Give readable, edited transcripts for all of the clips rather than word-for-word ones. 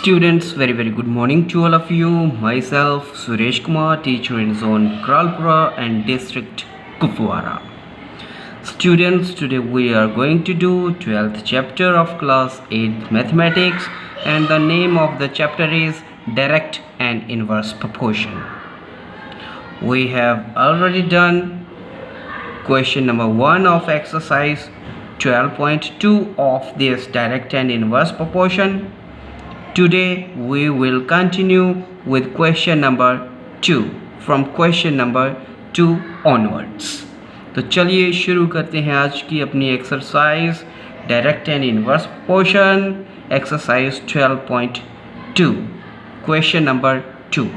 Students, very good morning to all of you. Myself Suresh Kumar, teacher in zone Kralpura and district Kupwara. Students, today we are going to do 12th chapter of class 8 mathematics, and the name of the chapter is direct and inverse proportion. We have already done question number 1 of exercise 12.2 of this direct and inverse proportion. Today we will continue with question number 2 from question number 2 onwards. तो चलिए शुरू करते हैं आज की अपनी exercise direct and inverse proportion exercise 12.2 question number 2।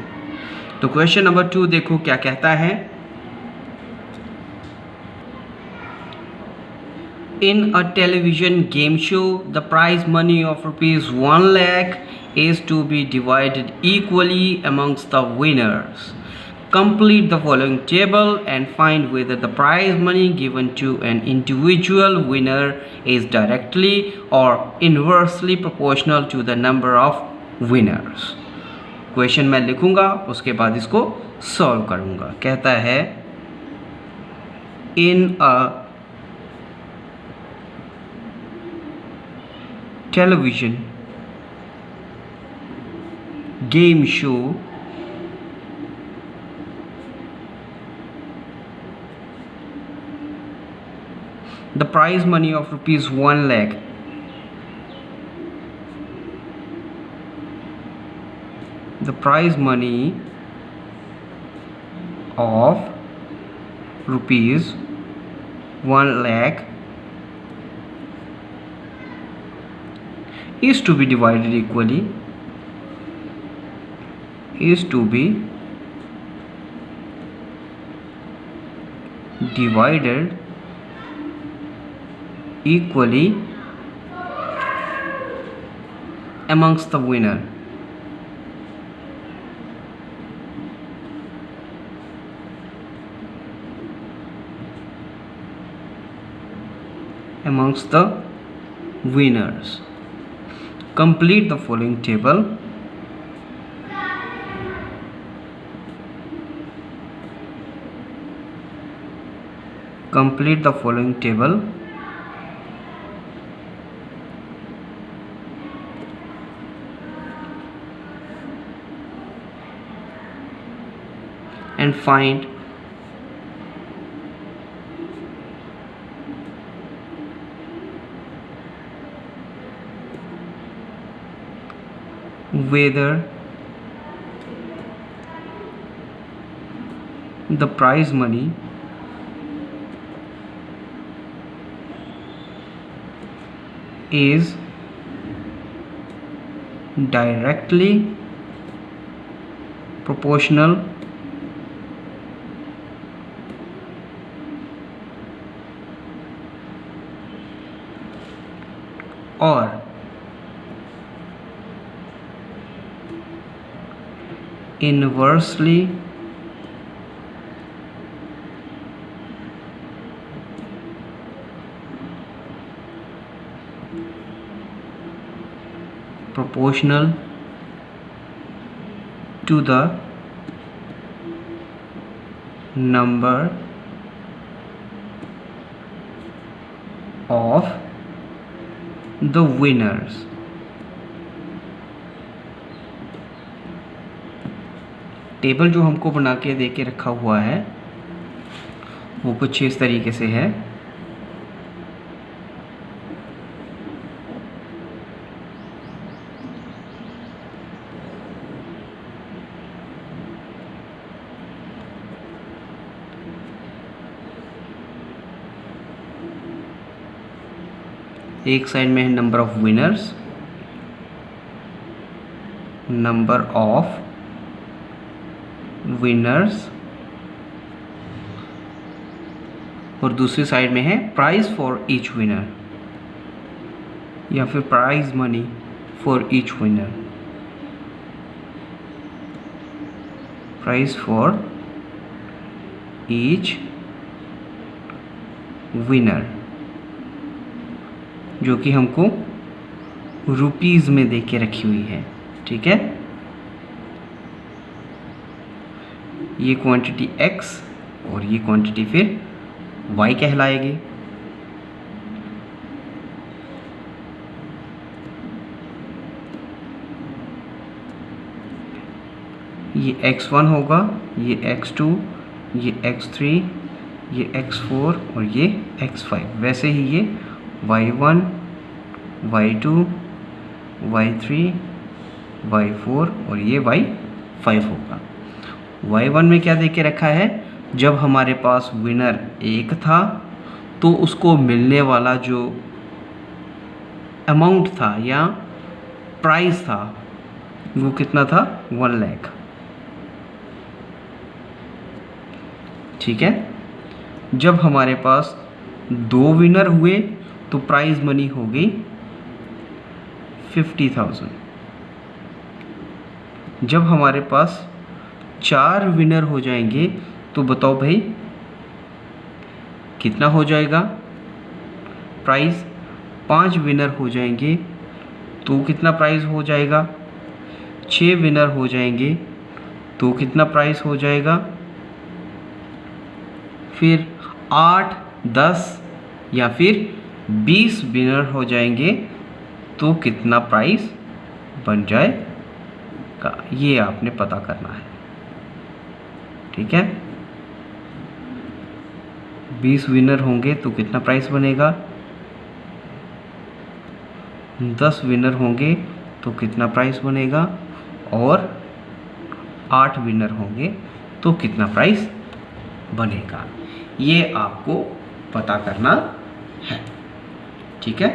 तो question number 2 देखो क्या कहता है। In a television game show, the prize money of rupees 1 lakh is to be divided equally amongst the winners. Complete the following table and find whether the prize money given to an individual winner is directly or inversely proportional to the number of winners. Question मैं लिखूंगा, उसके बाद इसको solve करूंगा। कहता है in a television game show, the prize money of rupees 1 lakh the prize money of rupees 1 lakh is to be divided equally amongst the winner. Amongst the winners. Complete the following table and find whether the prize money is directly proportional or inversely proportional to the number of the winners. Table जो हमको बना के दे के रखा हुआ है वो कुछ इस तरीके से है। एक साइड में है नंबर ऑफ विनर्स, और दूसरी साइड में है प्राइज फॉर ईच विनर या फिर prize money for each winner, prize for each winner, जो कि हमको रुपीज़ में दे के रखी हुई है। ठीक है। ये क्वांटिटी x और ये क्वांटिटी फिर y कहलाएगी। ये x1 होगा, ये x2, ये x3, ये x4 और ये x5। वैसे ही ये y1, y2, y3, y4 और ये y5 होगा। y1 में क्या दे के रखा है, जब हमारे पास विनर 1 था तो उसको मिलने वाला जो अमाउंट था या प्राइस था वो कितना था, 1 लाख। ठीक है। जब हमारे पास 2 विनर हुए तो प्राइज मनी हो गई 50,000। जब हमारे पास 4 विनर हो जाएंगे तो बताओ भाई कितना हो जाएगा प्राइस। 5 विनर हो जाएंगे तो कितना प्राइस हो जाएगा। 6 विनर हो जाएंगे तो कितना प्राइस हो जाएगा। फिर 8, 10 या फिर 20 विनर हो जाएंगे तो कितना प्राइस बन जाएगा, ये आपने पता करना है। ठीक है। 20 विनर होंगे तो कितना प्राइस बनेगा, 10 विनर होंगे तो कितना प्राइस बनेगा और 8 विनर होंगे तो कितना प्राइस बनेगा, ये आपको पता करना है। ठीक है।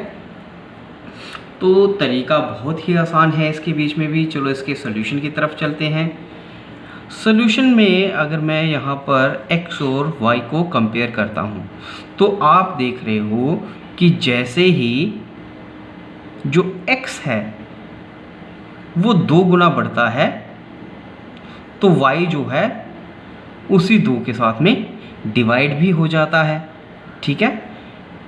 तो तरीका बहुत ही आसान है इसके बीच में भी। चलो इसके सॉल्यूशन की तरफ चलते हैं। सॉल्यूशन में अगर मैं यहाँ पर x और y को कंपेयर करता हूँ तो आप देख रहे हो कि जैसे ही जो x है वो 2 गुना बढ़ता है तो y जो है उसी 2 के साथ में डिवाइड भी हो जाता है। ठीक है।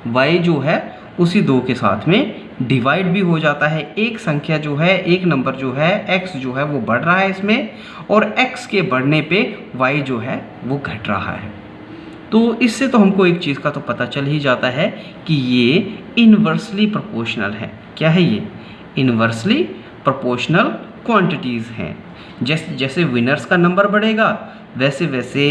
y जो है उसी 2 के साथ में डिवाइड भी हो जाता है। एक संख्या जो है, एक नंबर जो है x जो है वो बढ़ रहा है इसमें, और x के बढ़ने पे y जो है वो घट रहा है। तो इससे तो हमको एक चीज़ का तो पता चल ही जाता है कि ये इन्वर्सली प्रोपोर्शनल है। क्या है ये, इन्वर्सली प्रोपोर्शनल क्वांटिटीज़ हैं। जैसे जैसे विनर्स का नंबर बढ़ेगा वैसे वैसे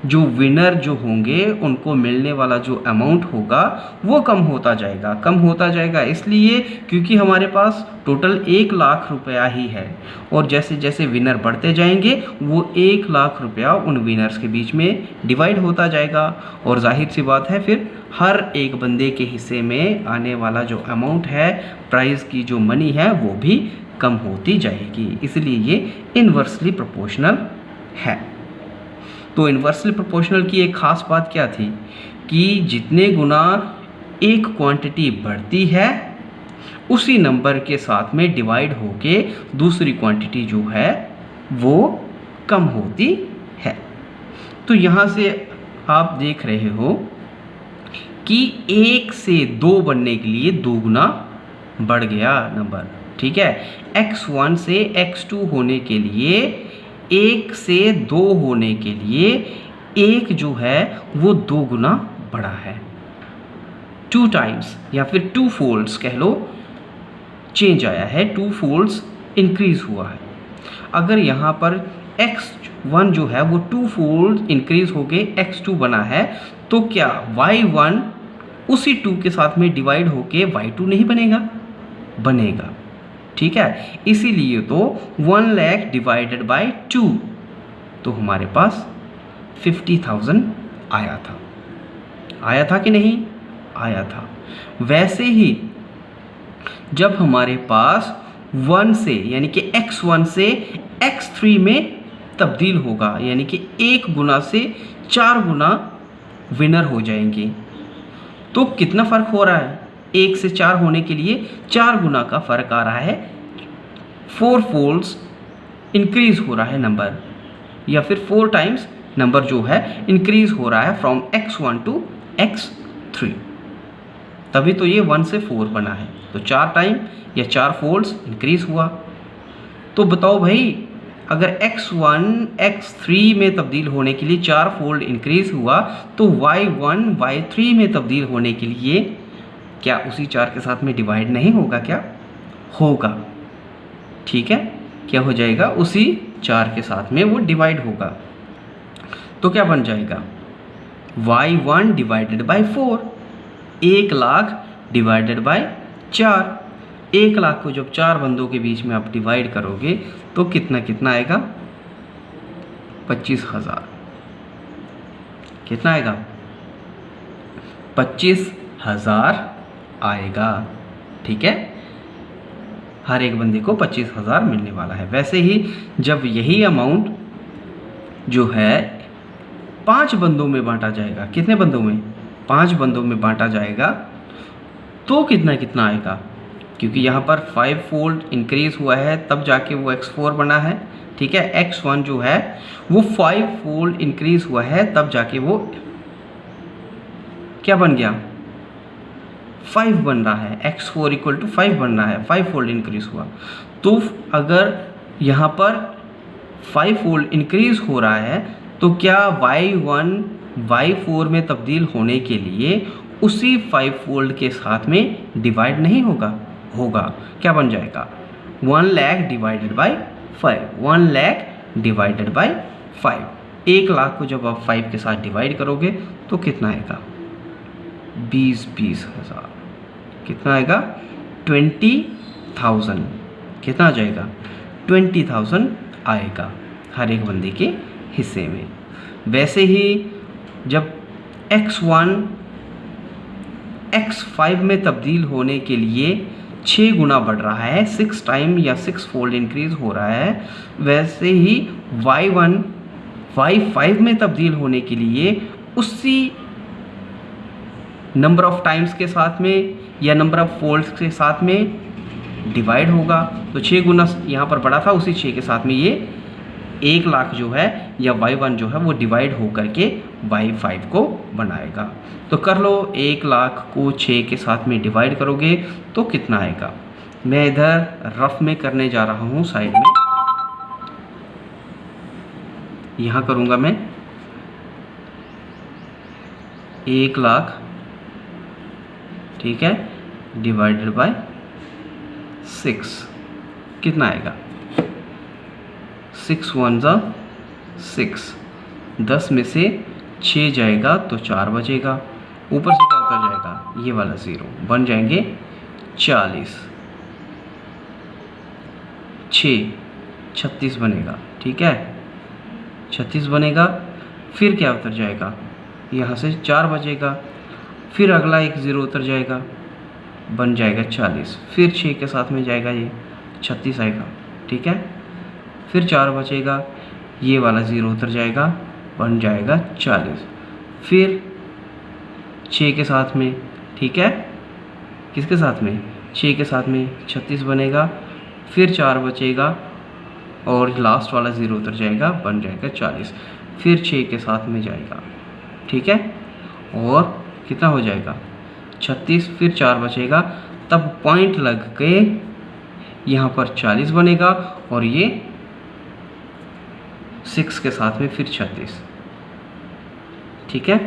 जो विनर जो होंगे उनको मिलने वाला जो अमाउंट होगा वो कम होता जाएगा। इसलिए क्योंकि हमारे पास टोटल 1 लाख रुपया ही है, और जैसे जैसे विनर बढ़ते जाएंगे वो 1 लाख रुपया उन विनर्स के बीच में डिवाइड होता जाएगा, और जाहिर सी बात है फिर हर एक बंदे के हिस्से में आने वाला जो अमाउंट है, प्राइज़ की जो मनी है वो भी कम होती जाएगी। इसलिए ये इन्वर्सली प्रोपोर्शनल है। तो इन्वर्सली प्रोपोर्शनल की एक ख़ास बात क्या थी कि जितने गुना एक क्वांटिटी बढ़ती है उसी नंबर के साथ में डिवाइड होके दूसरी क्वांटिटी जो है वो कम होती है। तो यहाँ से आप देख रहे हो कि 1 से 2 बनने के लिए 2 गुना बढ़ गया नंबर। ठीक है। x1 से x2 होने के लिए, 1 से 2 होने के लिए 1 जो है वो 2 गुना बढ़ा है। 2 टाइम्स या फिर 2 फोल्ड्स कह लो चेंज आया है, 2 फोल्ड्स इंक्रीज हुआ है। अगर यहाँ पर x1 जो है वो 2 फोल्ड इंक्रीज होके x2 बना है तो क्या y1 उसी 2 के साथ में डिवाइड होके y2 नहीं बनेगा। ठीक है। इसीलिए तो 1 लाख डिवाइडेड बाय 2 तो हमारे पास 50,000 आया था कि नहीं आया था। वैसे ही जब हमारे पास 1 से यानी कि x1 से x3 में तब्दील होगा, यानी कि 1 गुना से 4 गुना विनर हो जाएंगे, तो कितना फ़र्क हो रहा है, 1 से 4 होने के लिए 4 गुना का फ़र्क आ रहा है। 4 फोल्ड्स इंक्रीज़ हो रहा है नंबर, या फिर 4 टाइम्स नंबर जो है इंक्रीज़ हो रहा है फ्रॉम x1 टू x3, तभी तो ये 1 से 4 बना है। तो 4 टाइम या 4 फोल्ड्स इंक्रीज़ हुआ। तो बताओ भाई, अगर x1 x3 में तब्दील होने के लिए 4 फोल्ड इंक्रीज हुआ तो y1 y3 में तब्दील होने के लिए क्या उसी 4 के साथ में डिवाइड नहीं होगा? क्या होगा? ठीक है, क्या हो जाएगा? उसी 4 के साथ में वो डिवाइड होगा। तो क्या बन जाएगा? y1 divided by 4, 1 lakh divided by 4। 1 lakh को जब 4 बंदों के बीच में आप डिवाइड करोगे तो कितना कितना आएगा? 25,000। कितना आएगा? 25,000 आएगा। ठीक है, हर एक बंदे को 25,000 मिलने वाला है। वैसे ही जब यही अमाउंट जो है 5 बंदों में बांटा जाएगा, कितने बंदों में? 5 बंदों में बांटा जाएगा तो कितना कितना आएगा? क्योंकि यहाँ पर 5 फोल्ड इंक्रीज हुआ है तब जाके वो x4 बना है। ठीक है, x1 जो है वो 5 फोल्ड इंक्रीज हुआ है तब जाके वो क्या बन गया? 5 बन रहा है। x4 इक्वल टू 5 बन रहा है, 5 फोल्ड इंक्रीज हुआ। तो अगर यहाँ पर 5 फोल्ड इंक्रीज हो रहा है तो क्या y1 y4 में तब्दील होने के लिए उसी 5 फोल्ड के साथ में डिवाइड नहीं होगा? होगा। क्या बन जाएगा? 1 lakh divided by 5, 1 lakh divided by 5। 1 lakh को जब आप 5 के साथ डिवाइड करोगे तो कितना आएगा? 20,000। कितना आएगा? 20,000। कितना आ जाएगा? 20,000 आएगा हर एक बंदे के हिस्से में। वैसे ही जब x1 x5 में तब्दील होने के लिए 6 गुना बढ़ रहा है, 6 टाइम या 6 फोल्ड इंक्रीज हो रहा है, वैसे ही y1 y5 में तब्दील होने के लिए उसी नंबर ऑफ टाइम्स के साथ में या नंबर ऑफ फोल्ड्स के साथ में डिवाइड होगा। तो 6 गुना यहाँ पर बढ़ा था, उसी 6 के साथ में ये 1 लाख जो है या y1 जो है वो डिवाइड हो करके y5 को बनाएगा। तो कर लो, 1 लाख को 6 के साथ में डिवाइड करोगे तो कितना आएगा? मैं इधर रफ में करने जा रहा हूँ, साइड में यहाँ करूँगा मैं। 1 लाख, ठीक है, डिवाइडेड बाय 6 कितना आएगा? 6 1 जा 6, 10 में से 6 जाएगा तो 4 बचेगा, ऊपर से क्या उतर जाएगा? ये वाला 0, बन जाएंगे 40, 6 36 बनेगा। ठीक है, 36 बनेगा। फिर क्या उतर जाएगा? यहाँ से 4 बचेगा, फिर अगला एक 0 उतर जाएगा, बन जाएगा 40। फिर 6 के साथ में जाएगा, ये 36 आएगा। ठीक है, फिर 4 बचेगा, ये वाला 0 उतर जाएगा, बन जाएगा 40। फिर 6 के साथ में, ठीक है, किसके साथ में? 6 के साथ में 36 बनेगा, फिर 4 बचेगा और लास्ट वाला 0 उतर जाएगा, बन जाएगा 40। फिर 6 के साथ में जाएगा, ठीक है, और कितना हो जाएगा? 36। फिर 4 बचेगा, तब पॉइंट लग के यहाँ पर 40 बनेगा और ये 6 के साथ में फिर 36। ठीक है,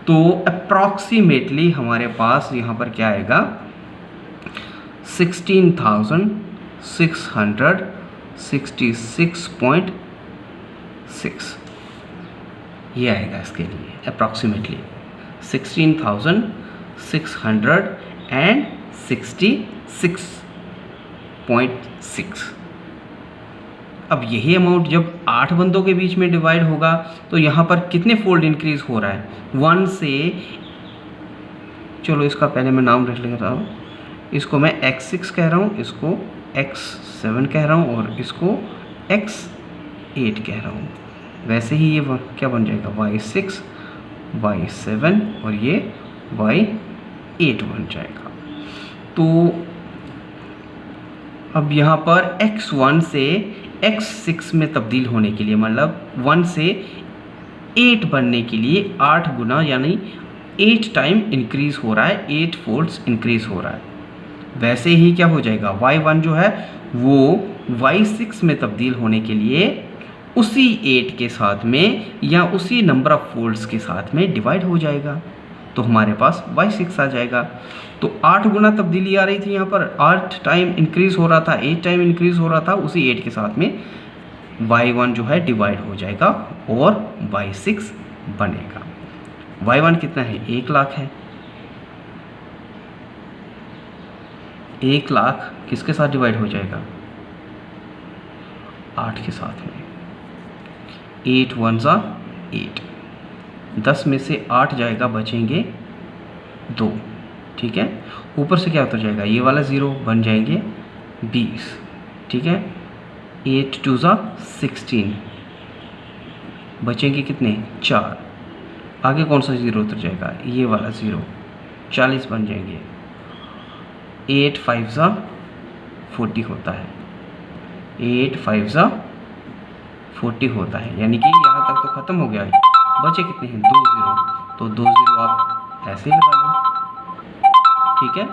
तो अप्रॉक्सीमेटली हमारे पास यहाँ पर क्या आएगा? 16,666.6 ये आएगा इसके लिए अप्रॉक्सीमेटली 16,666.6। अब यही अमाउंट जब 8 बंदों के बीच में डिवाइड होगा तो यहाँ पर कितने फोल्ड इंक्रीज हो रहा है? 1 से, चलो इसका पहले मैं नाम रख लेता हूँ, इसको मैं x6 कह रहा हूँ, इसको x7 कह रहा हूँ और इसको x8 कह रहा हूँ। वैसे ही ये क्या बन जाएगा? y6 y7 और ये y8 बन जाएगा। तो अब यहाँ पर x1 से x6 में तब्दील होने के लिए, मतलब 1 से 8 बनने के लिए 8 गुना यानी 8 टाइम इंक्रीज हो रहा है, 8 फोल्ड्स इंक्रीज हो रहा है। वैसे ही क्या हो जाएगा, y1 जो है वो y6 में तब्दील होने के लिए उसी 8 के साथ में या उसी नंबर ऑफ फोल्ड्स के साथ में डिवाइड हो जाएगा, तो हमारे पास y6 आ जाएगा। तो 8 गुना तब्दीली आ रही थी यहाँ पर, 8 टाइम इंक्रीज़ हो रहा था, 8 टाइम इंक्रीज़ हो रहा था, उसी 8 के साथ में y1 जो है डिवाइड हो जाएगा और y6 बनेगा। y1 कितना है, 1 लाख है। 1 लाख किसके साथ डिवाइड हो जाएगा, 8 के साथ में। 8 1 ज़ा 8, 10 में से 8 जाएगा, बचेंगे 2, ठीक है। ऊपर से क्या होता जाएगा, ये वाला 0 बन जाएंगे 20, ठीक है। 8 2 ज़ा 16, बचेंगे कितने, 4। आगे कौन सा 0 उतर जाएगा, ये वाला 0, 40 बन जाएंगे। 8 5 ज़ा 40 होता है, 8 5 ज़ा 40 होता है, यानी कि यहाँ तक तो ख़त्म हो गया है। बचे कितने हैं, 2 0, तो 2 0 आप ऐसे ही लगा लो, ठीक है।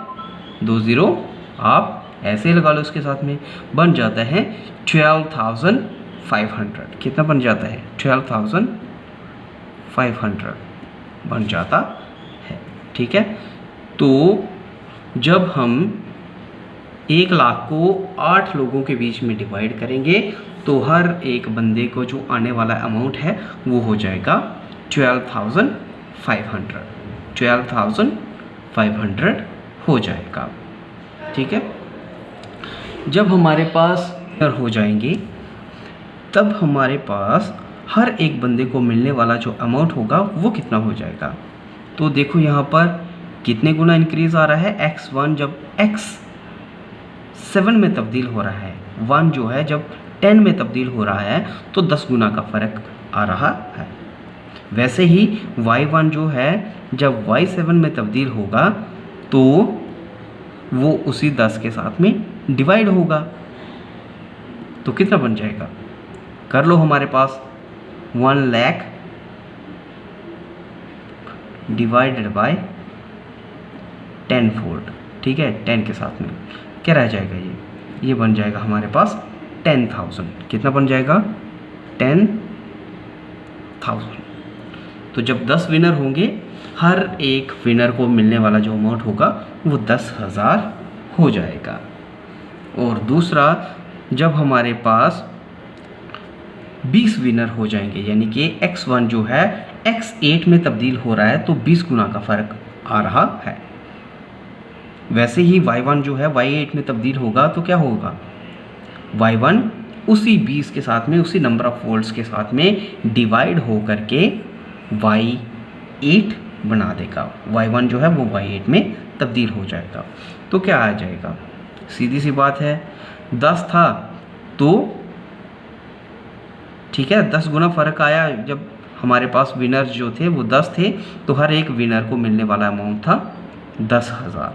2 0 आप ऐसे ही लगा लो, इसके साथ में बन जाता है 12,500। कितना बन जाता है, 12,500 बन जाता है, ठीक है। तो जब हम 1 लाख को 8 लोगों के बीच में डिवाइड करेंगे तो हर एक बंदे को जो आने वाला अमाउंट है वो हो जाएगा 12,500, 12,500 हो जाएगा, ठीक है। जब हमारे पास हो जाएंगे तब हमारे पास हर एक बंदे को मिलने वाला जो अमाउंट होगा वो कितना हो जाएगा। तो देखो यहाँ पर कितने गुना इंक्रीज़ आ रहा है, x1 जब x7 में तब्दील हो रहा है, 1 जो है जब 10 में तब्दील हो रहा है तो 10 गुना का फ़र्क आ रहा है। वैसे ही y1 जो है जब y7 में तब्दील होगा तो वो उसी 10 के साथ में डिवाइड होगा, तो कितना बन जाएगा, कर लो हमारे पास 1 लाख डिवाइडेड बाय 10 फोल्ड, ठीक है। 10 के साथ में क्या रह जाएगा, ये बन जाएगा हमारे पास 10,000। कितना बन जाएगा, 10,000। तो जब 10 विनर होंगे, हर एक विनर को मिलने वाला जो अमाउंट होगा वो 10,000 हो जाएगा। और दूसरा, जब हमारे पास 20 विनर हो जाएंगे, यानी कि x1 जो है x8 में तब्दील हो रहा है तो 20 गुना का फ़र्क आ रहा है। वैसे ही y1 जो है y8 में तब्दील होगा तो क्या होगा, y1 उसी 20 के साथ में, उसी नंबर ऑफ फोल्ड्स के साथ में डिवाइड हो करके y8 बना देगा। y1 जो है वो y8 में तब्दील हो जाएगा। तो क्या आ जाएगा, सीधी सी बात है, 10 था तो ठीक है, 10 गुना फ़र्क आया। जब हमारे पास विनर्स जो थे वो 10 थे तो हर एक विनर को मिलने वाला अमाउंट था 10,000।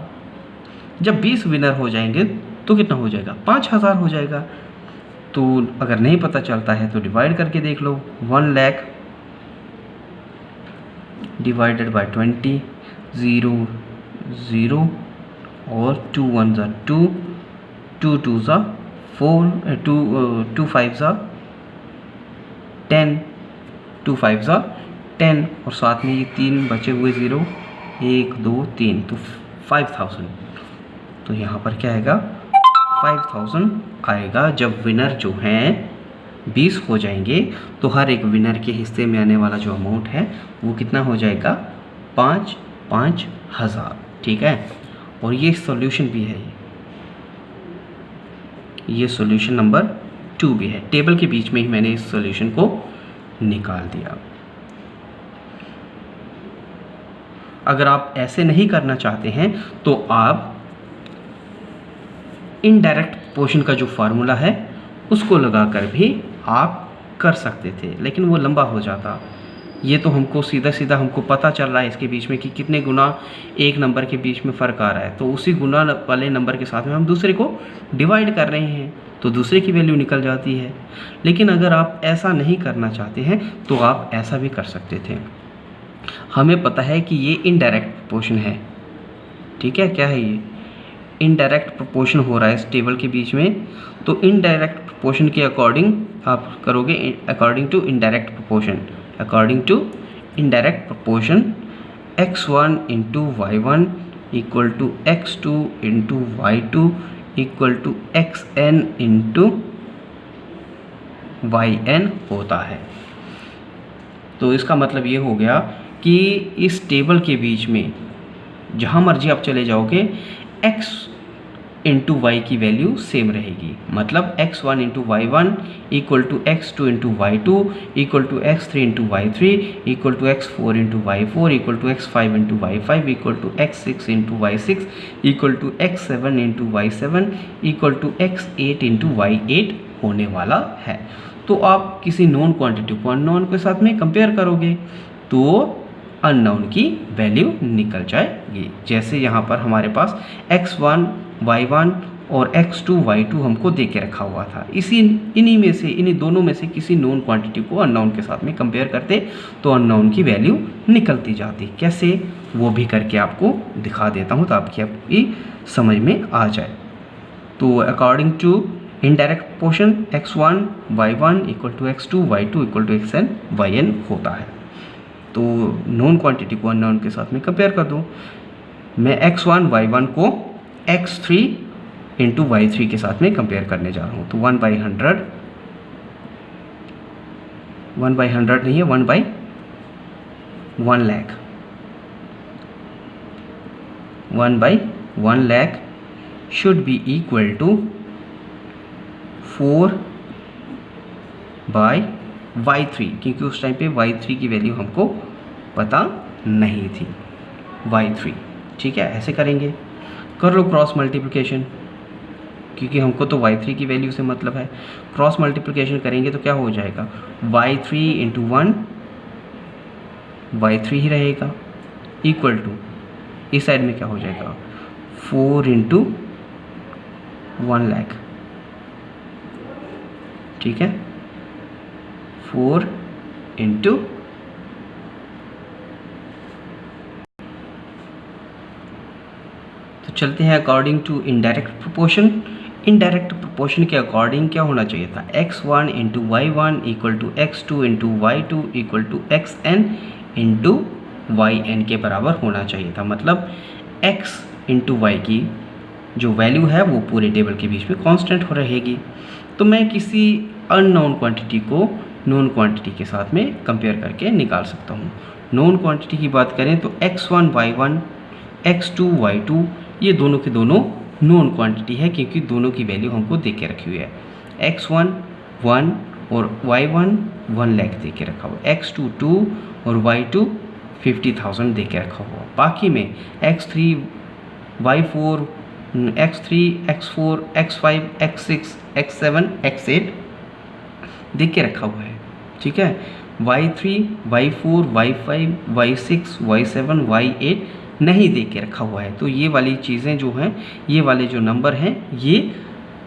जब 20 विनर हो जाएंगे तो कितना हो जाएगा, 5,000 हो जाएगा। तो अगर नहीं पता चलता है तो डिवाइड करके देख लो, 1 लाख डिवाइडेड बाय 20, 0 0 और 2 1 ज़ा 2, 2 2 ज़ा 4, 2 5 ज़ा 10, 2 5 ज़ा 10 और साथ में ये 3 बचे हुए 0, 1 2 3, तो 5,000। तो यहाँ पर क्या आएगा, 5,000 आएगा। जब विनर जो हैं 20 हो जाएंगे तो हर एक विनर के हिस्से में आने वाला जो अमाउंट है वो कितना हो जाएगा, 5,000, ठीक है। और ये सॉल्यूशन भी है, ये सॉल्यूशन नंबर 2 भी है। टेबल के बीच में ही मैंने इस सॉल्यूशन को निकाल दिया। अगर आप ऐसे नहीं करना चाहते हैं तो आप इनडायरेक्ट पोर्शन का जो फार्मूला है उसको लगाकर भी आप कर सकते थे, लेकिन वो लंबा हो जाता। ये तो हमको सीधा सीधा हमको पता चल रहा है इसके बीच में कि कितने गुना एक नंबर के बीच में फ़र्क आ रहा है, तो उसी गुना वाले नंबर के साथ में हम दूसरे को डिवाइड कर रहे हैं तो दूसरे की वैल्यू निकल जाती है। लेकिन अगर आप ऐसा नहीं करना चाहते हैं तो आप ऐसा भी कर सकते थे। हमें पता है कि ये इनडायरेक्ट पोर्शन है, ठीक है। क्या है ये, इनडायरेक्ट प्रोपोर्शन हो रहा है इस टेबल के बीच में, तो इनडायरेक्ट प्रोपोर्शन के अकॉर्डिंग आप करोगे according to indirect proportion, according to indirect proportion x1 into y1 equal to x2 into y2 equal to xn into yn होता है। तो इसका मतलब ये हो गया कि इस टेबल के बीच में जहाँ मर्जी आप चले जाओगे x इंटू वाई की वैल्यू सेम रहेगी, मतलब x1 into y1 equal to x2 into y2 equal to x3 into y3 equal to x4 into y4 equal to x5 into y5 equal to x6 into y6 equal to x7 into y7 equal to x8 into y8 होने वाला है। तो आप किसी non quantity को unknown के साथ में कंपेयर करोगे तो अननोन की वैल्यू निकल जाएगी। जैसे यहाँ पर हमारे पास x1 y1 और x2 y2 हमको दे के रखा हुआ था, इन्हीं दोनों में से किसी नोन क्वांटिटी को अननोन के साथ में कंपेयर करते तो अननोन की वैल्यू निकलती जाती। कैसे, वो भी करके आपको दिखा देता हूँ तो आपकी समझ में आ जाए। तो according to indirect proportion x1 y1 equal to x2 y2 equal to xn yn होता है। तो नॉन क्वांटिटी को अननोन के साथ में कंपेयर कर दूँ, मैं x1 y1 को x3 इंटू y3 के साथ में कंपेयर करने जा रहा हूँ। तो 1/100 नहीं है, 1/1 lakh, 1/1 lakh should be equal to 4/y3, क्योंकि उस टाइम पे y3 की वैल्यू हमको पता नहीं थी, y3। ठीक है, ऐसे करेंगे, कर लो क्रॉस मल्टीप्लिकेशन, क्योंकि हमको तो y3 की वैल्यू से मतलब है। क्रॉस मल्टीप्लिकेशन करेंगे तो क्या हो जाएगा, y3 इंटू 1 y3 ही रहेगा इक्वल टू इस साइड में क्या हो जाएगा 4 इंटू 1 लाख। ठीक है, 4 इंटू तो चलते हैं according to indirect proportion. Indirect proportion के अकॉर्डिंग क्या होना चाहिए था, x1 into y1 equal to x2 into y2 equal to xn into yn के बराबर होना चाहिए था। मतलब x इंटू y की जो वैल्यू है वो पूरे टेबल के बीच में कांस्टेंट हो रहेगी। तो मैं किसी अननोन क्वांटिटी को नॉन क्वांटिटी के साथ में कंपेयर करके निकाल सकता हूँ। नॉन क्वांटिटी की बात करें तो x1 y1 x2 y2 ये दोनों के दोनों नॉन क्वांटिटी है, क्योंकि दोनों की वैल्यू हमको दे के रखी हुई है। x1 1 और y1 1 लाख दे के रखा हुआ, x2 2 और y2 50,000 दे के रखा हुआ। बाकी में x3 y4 x3 x4 x5 x6 x7 x8 दे के रखा हुआ है। ठीक है, y3 y4 y5 y6 y7 y8 नहीं दे के रखा हुआ है। तो ये वाली चीज़ें जो हैं, ये वाले जो नंबर हैं, ये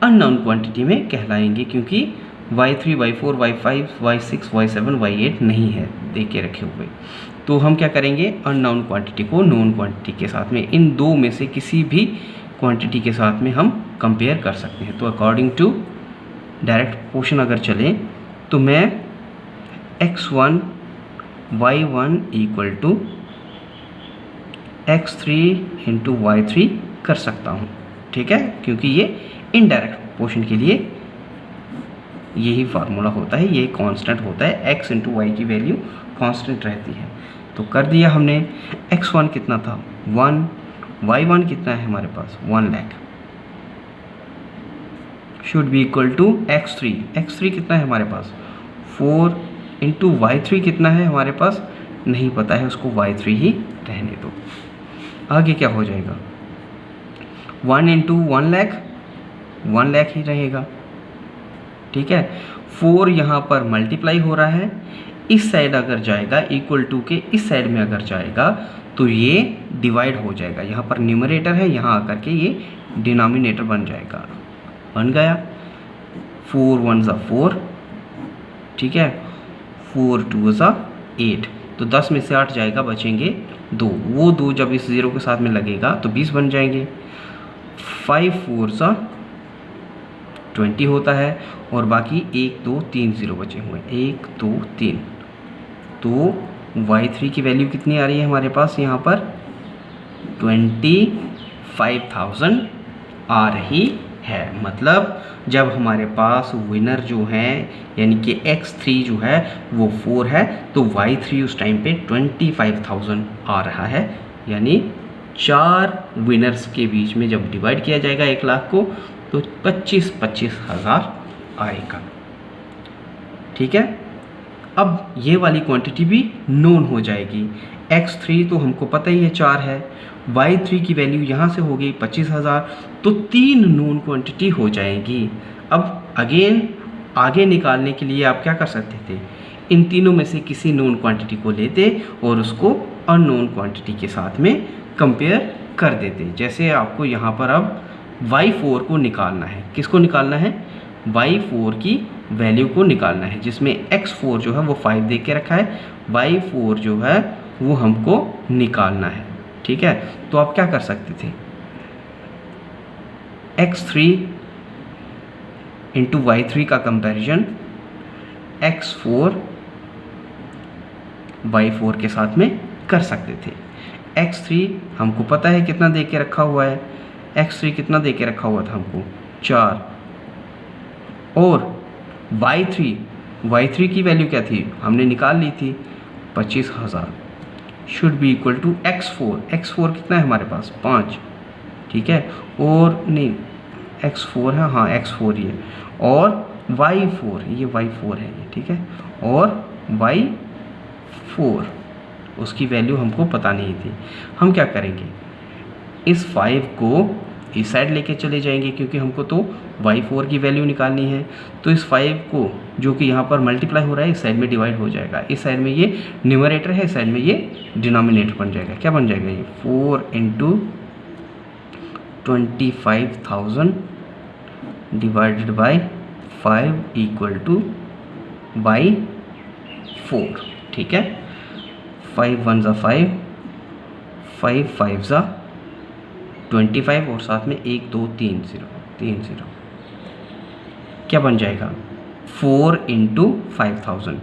अननोन क्वांटिटी में कहलाएंगे, क्योंकि y3 y4 y5 y6 y7 y8 नहीं है दे के रखे हुए। तो हम क्या करेंगे, अननोन क्वांटिटी को नॉन क्वांटिटी के साथ में, इन दो में से किसी भी क्वांटिटी के साथ में हम कंपेयर कर सकते हैं। तो अकॉर्डिंग टू डायरेक्ट प्रोपोर्शन अगर चलें तो मैं x1 y1 equal to x3 into y3 कर सकता हूँ। ठीक है, क्योंकि ये इनडायरेक्ट प्रोपोर्शन के लिए यही फार्मूला होता है, ये कांस्टेंट होता है, x इंटू वाई की वैल्यू कांस्टेंट रहती है। तो कर दिया हमने। x1 कितना था 1, y1 कितना है हमारे पास 1 lakh, should be equal to x3, x3 कितना है हमारे पास 4 इंटू y3 कितना है हमारे पास नहीं पता है, उसको y3 ही रहने दो। आगे क्या हो जाएगा 1 इंटू 1 लाख, 1 लाख ही रहेगा। ठीक है, 4 यहाँ पर मल्टीप्लाई हो रहा है, इस साइड अगर जाएगा इक्वल टू के इस साइड में अगर जाएगा तो ये डिवाइड हो जाएगा। यहाँ पर न्यूमरेटर है, यहाँ आकर के ये डिनोमिनेटर बन जाएगा, बन गया 4 1 ज़ा 4। ठीक है, 4 2 ज़ा 8, तो 10 में से 8 जाएगा, बचेंगे 2। वो 2 जब इस ज़ीरो के साथ में लगेगा तो 20 बन जाएंगे। 5 4 सा 20 होता है और बाकी 1 2 3 0 बचे हुए, 1 2 3। तो y3 की वैल्यू कितनी आ रही है हमारे पास यहाँ पर 25,000 आ रही है। मतलब जब हमारे पास विनर जो है यानी कि x3 जो है वो 4 है तो y3 उस टाइम पे 25,000 आ रहा है। यानी 4 विनर्स के बीच में जब डिवाइड किया जाएगा 1 लाख को तो 25,000 आएगा। ठीक है, अब ये वाली क्वांटिटी भी नोन हो जाएगी। x3 तो हमको पता ही है 4 है, y3 की वैल्यू यहाँ से हो गई 25,000, तो 3 नोन क्वांटिटी हो जाएगी। अब अगेन आगे निकालने के लिए आप क्या कर सकते थे, इन तीनों में से किसी नोन क्वांटिटी को लेते और उसको अननोन क्वांटिटी के साथ में कंपेयर कर देते। जैसे आपको यहाँ पर अब y4 को निकालना है। किसको निकालना है, y4 की वैल्यू को निकालना है, जिसमें x4 जो है वो 5 दे के रखा है, y4 जो है वो हमको निकालना है। ठीक है, तो आप क्या कर सकते थे, x3 इंटू y3 का कंपैरिजन x4 y4 के साथ में कर सकते थे। x3 हमको पता है कितना दे के रखा हुआ है, x3 कितना दे के रखा हुआ था हमको 4, और y3 की वैल्यू क्या थी हमने निकाल ली थी 25,000 should be equal to x4 कितना है हमारे पास 5। ठीक है, और नहीं x4 है, हाँ x4 ये, और y4 ये y4 है ये। ठीक है, और y4 उसकी वैल्यू हमको पता नहीं थी। हम क्या करेंगे, इस 5 को इस साइड लेके चले जाएंगे क्योंकि हमको तो y4 की वैल्यू निकालनी है। तो इस 5 को जो कि यहाँ पर मल्टीप्लाई हो रहा है इस साइड में डिवाइड हो जाएगा, इस साइड में ये न्यूमरेटर है, इस साइड में ये डिनोमिनेटर बन जाएगा। क्या बन जाएगा ये 4 into 25,000 divided by 5 equal to y4। ठीक है, 5 1 ज़ा 5, 5 5 ज़ा 25 और साथ में 1 2 3 0। क्या बन जाएगा 4 इंटू 5,000,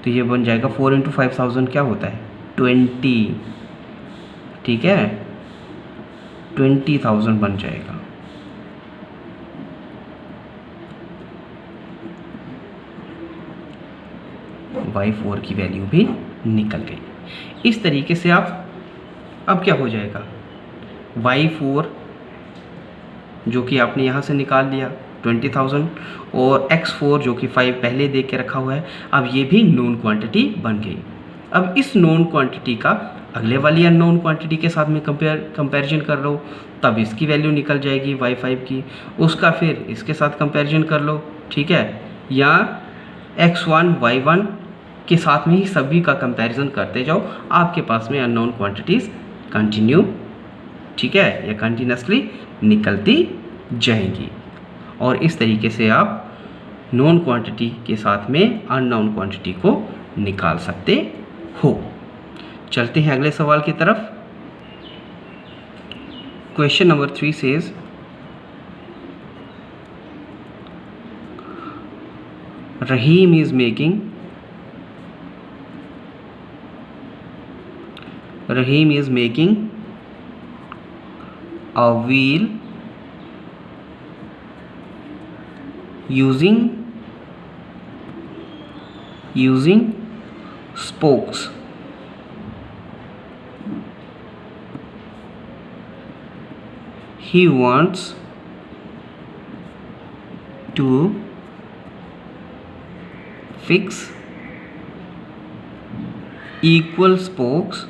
तो ये बन जाएगा 4 इंटू 5,000 क्या होता है 20। ठीक है, 20,000 बन जाएगा। y4 की वैल्यू भी निकल गई। इस तरीके से आप अब क्या हो जाएगा y4 जो कि आपने यहाँ से निकाल लिया 20,000, और x4 जो कि 5 पहले दे के रखा हुआ है, अब ये भी नोन क्वांटिटी बन गई। अब इस नोन क्वांटिटी का अगले वाली अननोन क्वांटिटी के साथ में कंपैरिजन कर लो, तब इसकी वैल्यू निकल जाएगी y5 की, उसका फिर इसके साथ कंपैरिजन कर लो। ठीक है, या x1 y1 के साथ में ही सभी का कंपैरिजन करते जाओ, आपके पास में अननोन क्वांटिटीज़ कंटिन्यू, ठीक है, या कंटिन्यूसली निकलती जाएंगी। और इस तरीके से आप नोन क्वांटिटी के साथ में अननोन क्वांटिटी को निकाल सकते हो। चलते हैं अगले सवाल की तरफ। Question number 3 says Rahim is making a wheel using spokes. He wants to fix equal spokes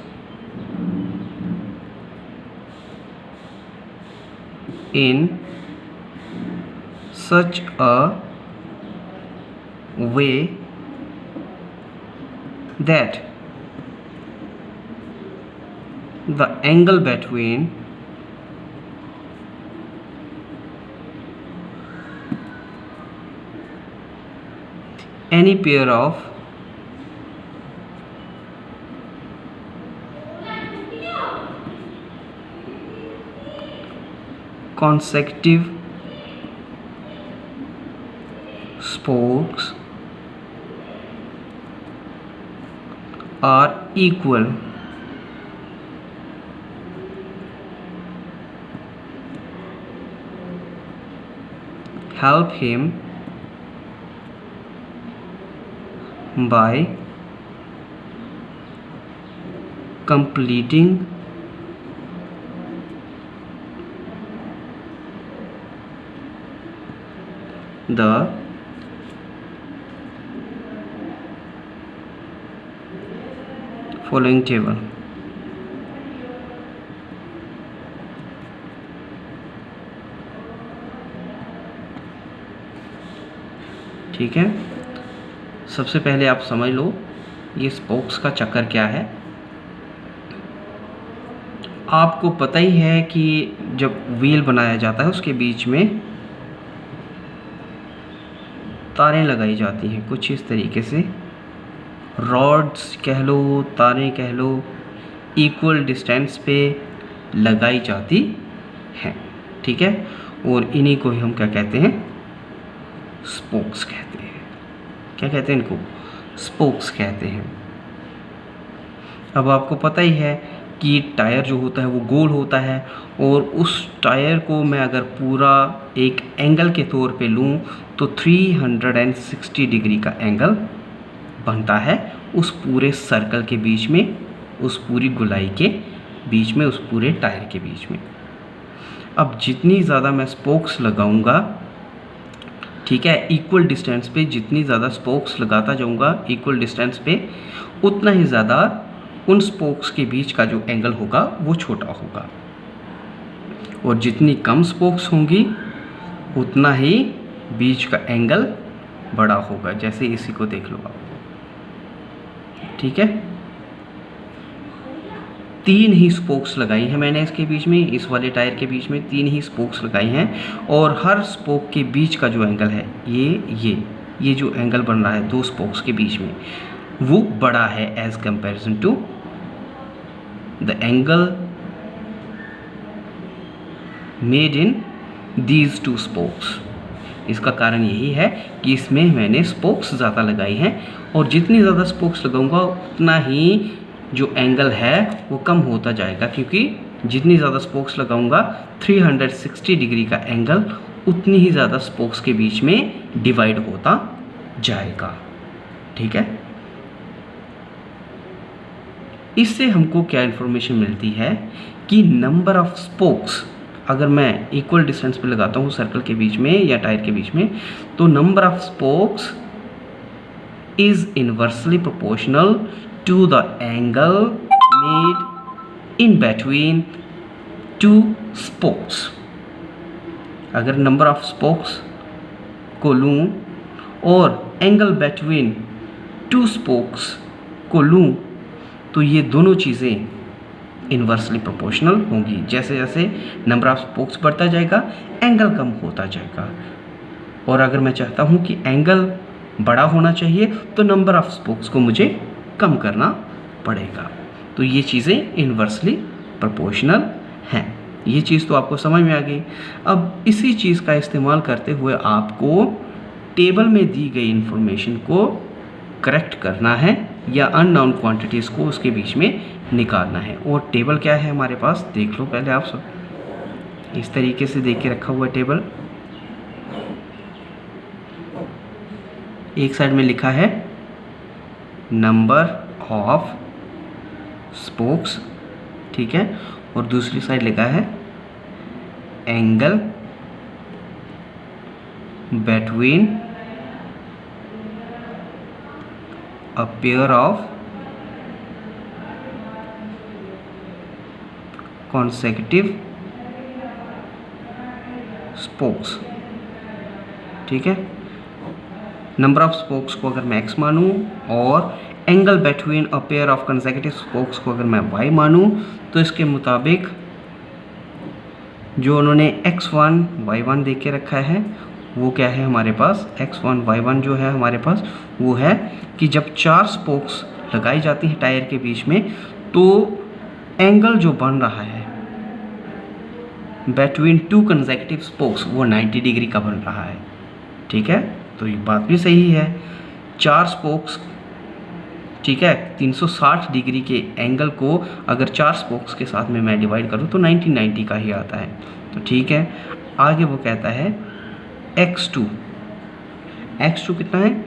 in such a way that the angle between any pair of consecutive spokes are equal. Help him by completing the following table. ठीक है, सबसे पहले आप समझ लो ये spokes का चक्कर क्या है। आपको पता ही है कि जब व्हील बनाया जाता है उसके बीच में तारें लगाई जाती हैं, कुछ इस तरीके से रॉड्स कह लो, तारें कह लो, इक्वल डिस्टेंस पे लगाई जाती हैं। ठीक है, और इन्हीं को ही हम क्या कहते हैं, स्पोक्स कहते हैं। क्या कहते हैं इनको, स्पोक्स कहते हैं। अब आपको पता ही है कि टायर जो होता है वो गोल होता है, और उस टायर को मैं अगर पूरा एक एंगल के तौर पे लूँ तो 360 डिग्री का एंगल बनता है उस पूरे सर्कल के बीच में, उस पूरी गोलाई के बीच में, उस पूरे टायर के बीच में। अब जितनी ज़्यादा मैं स्पोक्स लगाऊंगा, ठीक है, इक्वल डिस्टेंस पे जितनी ज़्यादा स्पोक्स लगाता जाऊंगा इक्वल डिस्टेंस पे, उतना ही ज़्यादा उन स्पोक्स के बीच का जो एंगल होगा वो छोटा होगा, और जितनी कम स्पोक्स होंगी उतना ही बीच का एंगल बड़ा होगा। जैसे इसी को देख लो आप, ठीक है, 3 ही स्पोक्स लगाई हैं मैंने इसके बीच में, इस वाले टायर के बीच में 3 ही स्पोक्स लगाई हैं, और हर स्पोक के बीच का जो एंगल है ये जो एंगल बन रहा है 2 स्पोक्स के बीच में, वो बड़ा है as comparison to the angle made in these 2 spokes. इसका कारण यही है कि इसमें मैंने स्पोक्स ज़्यादा लगाई हैं, और जितनी ज़्यादा स्पोक्स लगाऊंगा उतना ही जो एंगल है वो कम होता जाएगा, क्योंकि जितनी ज़्यादा स्पोक्स लगाऊंगा 360 डिग्री का एंगल उतनी ही ज़्यादा स्पोक्स के बीच में डिवाइड होता जाएगा। ठीक है, इससे हमको क्या इन्फॉर्मेशन मिलती है कि नंबर ऑफ स्पोक्स, अगर मैं इक्वल डिस्टेंस पे लगाता हूँ सर्कल के बीच में या टायर के बीच में, तो number of spokes is inversely proportional to the angle made in between 2 spokes. अगर नंबर ऑफ स्पोक्स को लूँ और एंगल बिटवीन 2 स्पोक्स को लूँ तो ये दोनों चीज़ें इन्वर्सली प्रोपोर्शनल होंगी। जैसे जैसे नंबर ऑफ स्पोक्स बढ़ता जाएगा एंगल कम होता जाएगा, और अगर मैं चाहता हूँ कि एंगल बड़ा होना चाहिए तो नंबर ऑफ स्पोक्स को मुझे कम करना पड़ेगा। तो ये चीज़ें इन्वर्सली प्रोपोर्शनल हैं। ये चीज़ तो आपको समझ में आ गई। अब इसी चीज़ का इस्तेमाल करते हुए आपको टेबल में दी गई इंफॉर्मेशन को करेक्ट करना है या अननोन क्वांटिटीज़ को उसके बीच में निकालना है। और टेबल क्या है हमारे पास, देख लो पहले आप सब, इस तरीके से देख के रखा हुआ टेबल। एक साइड में लिखा है नंबर ऑफ स्पोक्स, ठीक है, और दूसरी साइड लिखा है angle between a pair of consecutive spokes। ठीक है, नंबर ऑफ स्पोक्स को अगर मैं x मानूं और angle between a pair of consecutive spokes को अगर मैं y मानूं, तो इसके मुताबिक जो उन्होंने x1 y1 देख के रखा है वो क्या है हमारे पास, x1 y1 जो है हमारे पास वो है कि जब 4 स्पोक्स लगाई जाती हैं टायर के बीच में तो एंगल जो बन रहा है बिटवीन टू कंसेक्यूटिव स्पोक्स वो 90 डिग्री का बन रहा है। ठीक है, तो ये बात भी सही है। 4 स्पोक्स, ठीक है, 360 डिग्री के एंगल को अगर 4 स्पोक्स के साथ में मैं डिवाइड करूँ तो 90 का ही आता है। तो ठीक है, आगे वो कहता है x2 कितना है,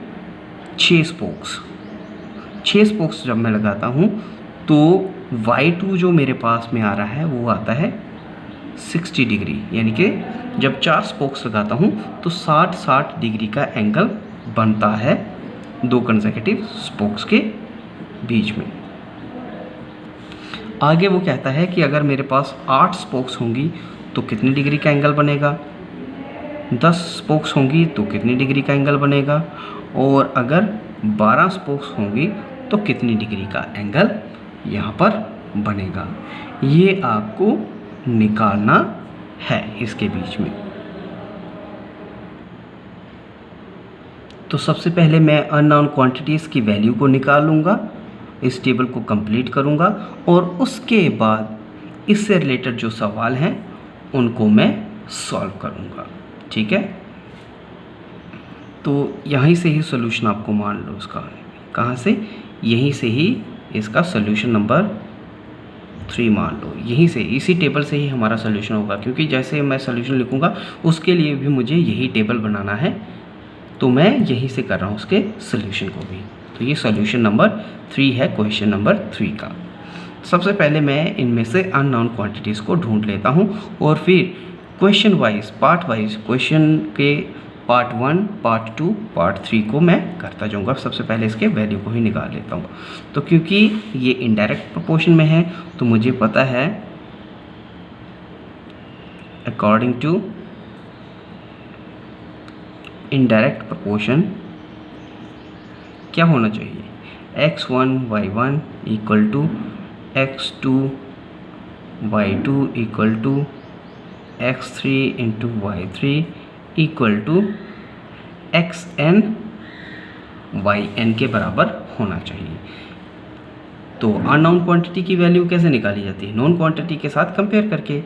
6 स्पोक्स। 6 स्पोक्स जब मैं लगाता हूँ तो y2 जो मेरे पास में आ रहा है वो आता है 60 डिग्री, यानी कि जब 4 स्पोक्स लगाता हूँ तो 60 डिग्री का एंगल बनता है 2 कंसेक्यूटिव स्पोक्स के बीच में। आगे वो कहता है कि अगर मेरे पास 8 स्पोक्स होंगी तो कितनी डिग्री का एंगल बनेगा, 10 स्पोक्स होंगी तो कितनी डिग्री का एंगल बनेगा, और अगर 12 स्पोक्स होंगी तो कितनी डिग्री का एंगल यहाँ पर बनेगा। ये आपको निकालना है इसके बीच में। तो सबसे पहले मैं अननोन क्वांटिटीज़ की वैल्यू को निकाल लूँगा, इस टेबल को कंप्लीट करूँगा, और उसके बाद इससे रिलेटेड जो सवाल हैं उनको मैं सॉल्व करूँगा। ठीक है, तो यहीं से ही सोल्यूशन आपको मान लो उसका, कहाँ से, यहीं से ही इसका सोल्यूशन नंबर 3 मान लो, यहीं से, इसी टेबल से ही हमारा सोल्यूशन होगा, क्योंकि जैसे मैं सोल्यूशन लिखूँगा उसके लिए भी मुझे यही टेबल बनाना है, तो मैं यहीं से कर रहा हूँ उसके सोल्यूशन को भी। तो ये सोल्यूशन नंबर 3 है क्वेश्चन नंबर 3 का। सबसे पहले मैं इनमें से अननोन क्वांटिटीज़ को ढूंढ लेता हूँ और फिर question wise, part wise, question के पार्ट 1, पार्ट 2, पार्ट 3 को मैं करता जाऊँगा। सबसे पहले इसके वैल्यू को ही निकाल लेता हूँ। तो क्योंकि ये इनडायरेक्ट प्रोपोर्शन में है तो मुझे पता है अकॉर्डिंग टू इनडायरेक्ट प्रोपोर्शन क्या होना चाहिए, x1 y1 equal to x2 y2 equal to x3 into y3 equal to xn yn के बराबर होना चाहिए। तो अननोन क्वांटिटी की वैल्यू कैसे निकाली जाती है, नोन क्वांटिटी के साथ कंपेयर करके।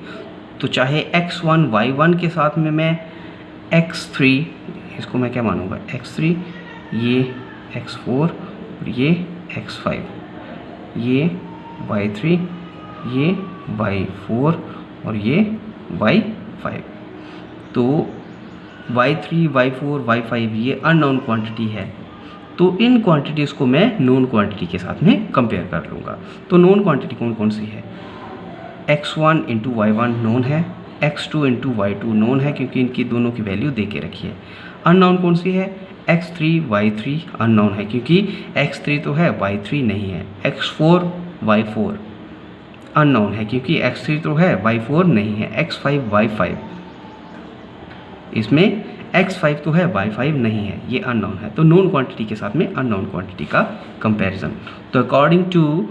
तो चाहे x1 y1 के साथ में मैं x3, इसको मैं क्या मानूंगा, x3, ये x4 और ये x5, ये y3, ये y4 और ये y5। तो y3, y4, y5 ये अननोन क्वांटिटी है, तो इन क्वांटिटीज़ को मैं नोन क्वांटिटी के साथ में कंपेयर कर लूँगा। तो नोन क्वांटिटी कौन कौन सी है, x1 इंटू y1 नोन है, x2 इंटू y2 नोन है क्योंकि इनकी दोनों की वैल्यू दे के रखी है। अननोन कौन सी है, x3 y3 अननोन है क्योंकि x3 तो है y3 नहीं है। x4 y4 अननोन है क्योंकि x3 तो है y4 नहीं है। x5 y5, इसमें x5 तो है y5 नहीं है, ये अननोन है। तो नोन क्वांटिटी के साथ में अननोन क्वांटिटी का कंपैरिजन। तो according to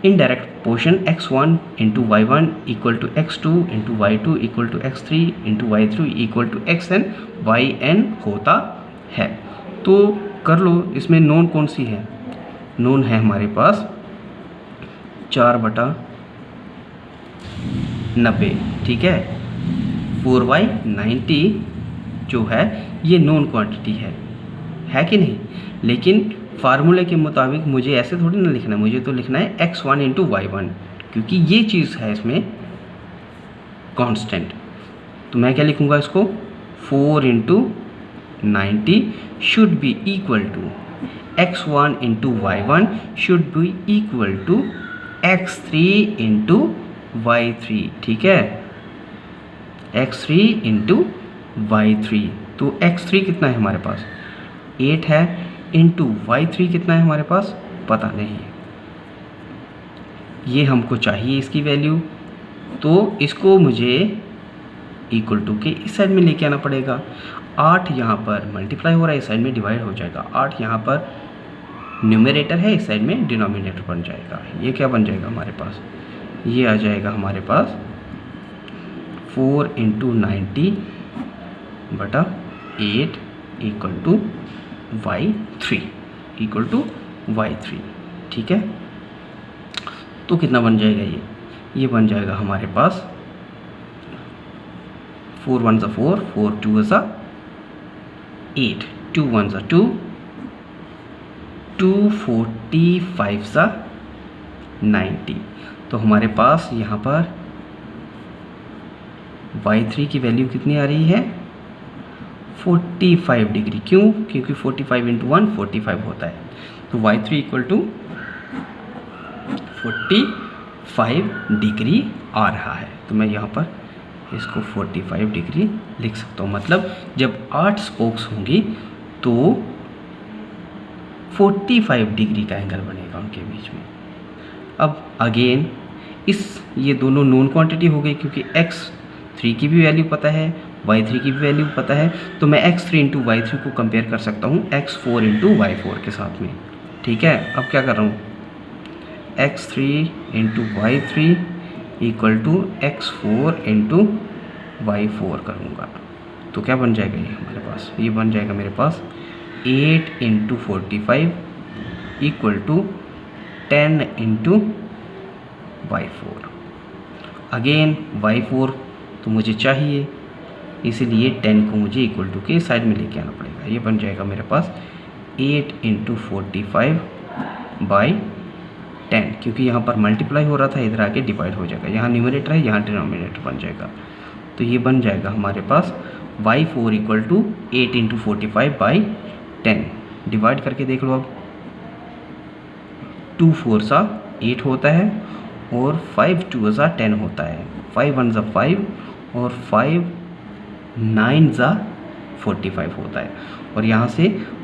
indirect proportion x1 into y1 equal to x2 into y2 equal to x3 into y3 equal to xn yn होता है। तो कर लो, इसमें नोन कौन सी है, नोन है हमारे पास 4/90, ठीक है। 4/90 जो है ये नोन क्वांटिटी है कि नहीं। लेकिन फार्मूले के मुताबिक मुझे ऐसे थोड़ी ना लिखना है, मुझे तो लिखना है x1 इंटू y1 क्योंकि ये चीज़ है इसमें कांस्टेंट। तो मैं क्या लिखूँगा इसको, 4 into 90 should be equal to x1 into y1 should be equal to x3 into y3, ठीक है, x3 इंटू y3। तो x3 कितना है हमारे पास, 8 है, इंटू y3 कितना है हमारे पास पता नहीं है, ये हमको चाहिए इसकी वैल्यू। तो इसको मुझे इक्वल टू के इस साइड में लेके आना पड़ेगा। 8 यहाँ पर मल्टीप्लाई हो रहा है, इस साइड में डिवाइड हो जाएगा। 8 यहाँ पर न्यूमरेटर है, इस साइड में डिनोमिनेटर बन जाएगा। ये क्या बन जाएगा हमारे पास, ये आ जाएगा हमारे पास 4 इंटू 90 बटा 8 equal to y3 equal to y3, ठीक है। तो कितना बन जाएगा ये बन जाएगा हमारे पास 4 1 4, 4 2 8, 2 1 2, 245 90। तो हमारे पास यहाँ पर y3 की वैल्यू कितनी आ रही है? 45 डिग्री। क्यों? क्योंकि 45 इंटू 1 45 होता है। तो y3 इक्वल टू 45 डिग्री आ रहा है। तो मैं यहाँ पर इसको 45 डिग्री लिख सकता हूँ। मतलब जब 8 स्पोक्स होंगी तो 45 डिग्री का एंगल बनेगा उनके बीच में। अब अगेन ये दोनों नोन क्वांटिटी हो गई, क्योंकि x3 की भी वैल्यू पता है, y3 की भी वैल्यू पता है। तो मैं x3 इंटू y3 को कंपेयर कर सकता हूँ x4 इंटू y4 के साथ में। ठीक है, अब क्या कर रहा हूँ, x3 into y3 equal to x4 into y4 करूँगा। तो क्या बन जाएगा ये हमारे पास? ये बन जाएगा मेरे पास 8 into 45 equal to 10 into y4। Again y4 तो मुझे चाहिए, इसीलिए 10 को मुझे इक्वल टू के साइड में लेके आना पड़ेगा। ये बन जाएगा मेरे पास 8 इंटू 45 बाई 10, क्योंकि यहाँ पर मल्टीप्लाई हो रहा था, इधर आके डिवाइड हो जाएगा। यहाँ न्यूमरेटर है, यहाँ डिनोमिनेटर बन जाएगा। तो ये बन जाएगा हमारे पास y4 equal to 8 into 45 by 10। Divide करके देख लो अब, 2 4 8 होता है और 5 2 10 होता है। 5 1 5 और 5 9 45 होता है। और यहाँ से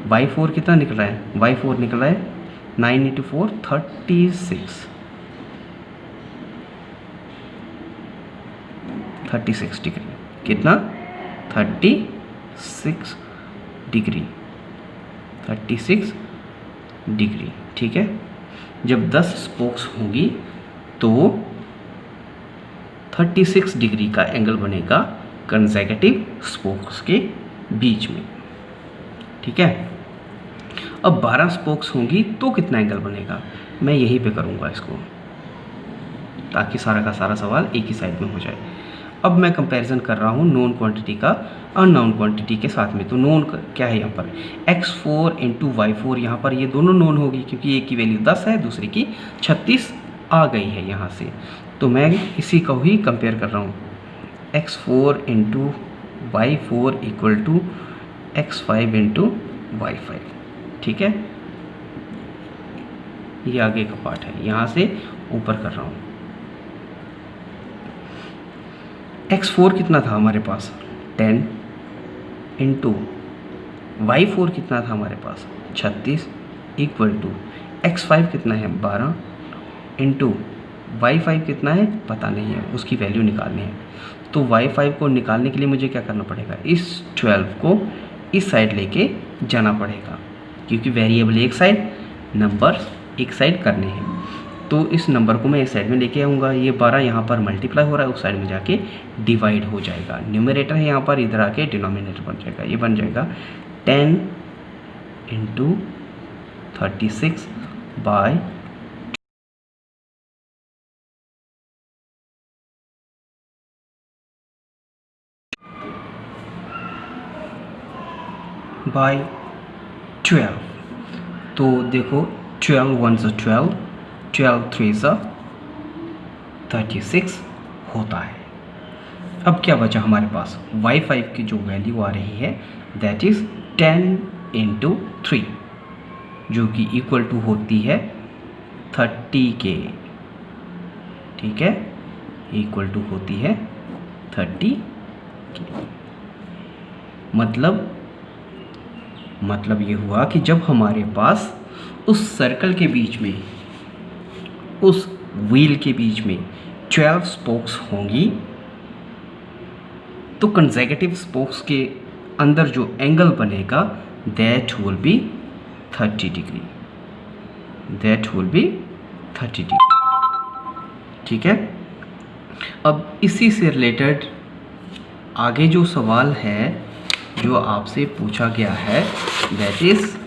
y4 कितना निकल रहा है? y4 निकल रहा है 9 इंटू 4 36 डिग्री। कितना? 36 डिग्री। 36 डिग्री। ठीक है, जब 10 स्पोक्स होंगी तो 36 डिग्री का एंगल बनेगा कंसेक्यूटिव स्पोक्स के बीच में। ठीक है, अब 12 स्पोक्स होंगी तो कितना एंगल बनेगा? मैं यहीं पे करूँगा इसको, ताकि सारा का सारा सवाल एक ही साइड में हो जाए। अब मैं कंपैरिजन कर रहा हूँ नोन क्वांटिटी का अननोन क्वांटिटी के साथ में। तो नोन क्या है यहाँ पर? x4 into y4। यहाँ पर ये दोनों नोन होगी, क्योंकि एक की वैल्यू 10 है, दूसरी की 36 आ गई है यहाँ से। तो मैं इसी को ही कंपेयर कर रहा हूँ। x4 into y4 equal to x5 into y5। ठीक है, ये आगे का पार्ट है, यहाँ से ऊपर कर रहा हूँ। x4 कितना था हमारे पास? 10 इंटू y4 कितना था हमारे पास? 36 इक्वल टू x5 कितना है? 12 इंटू y5 कितना है? पता नहीं है, उसकी वैल्यू निकालनी है। तो y5 को निकालने के लिए मुझे क्या करना पड़ेगा? इस 12 को इस साइड लेके जाना पड़ेगा, क्योंकि वेरिएबल एक साइड, नंबर एक साइड करने हैं। तो इस नंबर को मैं इस साइड में लेके आऊँगा। ये 12 यहाँ पर मल्टीप्लाई हो रहा है, उस साइड में जाके डिवाइड हो जाएगा। न्यूमरेटर है यहाँ पर, इधर आके डिनोमिनेटर बन जाएगा। ये बन जाएगा 10 इंटू 36 बाय 12। तो देखो 12 1 12, 12 3 36 होता है। अब क्या बचा हमारे पास? y5 की जो वैल्यू आ रही है दैट इज़ 10 इंटू 3, जो कि इक्वल टू होती है 30 के। ठीक है, इक्वल टू होती है 30 के। मतलब ये हुआ कि जब हमारे पास उस सर्कल के बीच में, उस व्हील के बीच में 12 स्पोक्स होंगी, तो कंसेक्यूटिव स्पोक्स के अंदर जो एंगल बनेगा that will be 30 degree. That will be 30 degree. ठीक है, अब इसी से रिलेटेड आगे जो सवाल है जो आपसे पूछा गया है that is